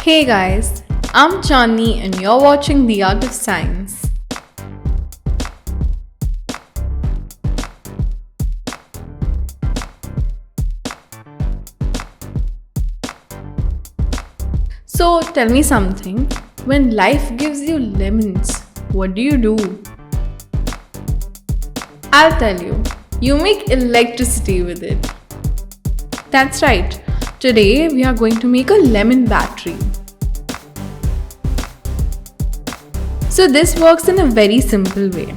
Hey guys, I'm Chandni and you're watching The Art of Science. So tell me something, when life gives you lemons, what do? I'll tell you, you make electricity with it. That's right, today we are going to make a lemon battery. So this works in a very simple way.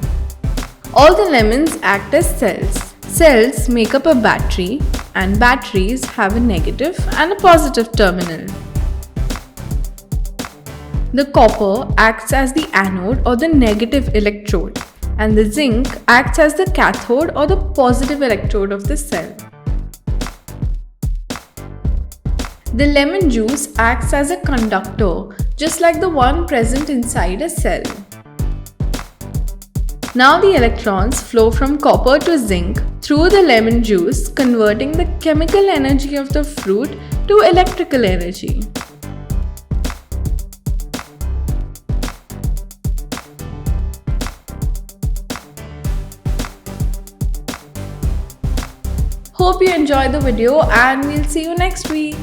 All the lemons act as cells. Cells make up a battery and batteries have a negative and a positive terminal. The copper acts as the anode or the negative electrode and the zinc acts as the cathode or the positive electrode of the cell. The lemon juice acts as a conductor, just like the one present inside a cell. Now the electrons flow from copper to zinc through the lemon juice, converting the chemical energy of the fruit to electrical energy. Hope you enjoyed the video and we'll see you next week.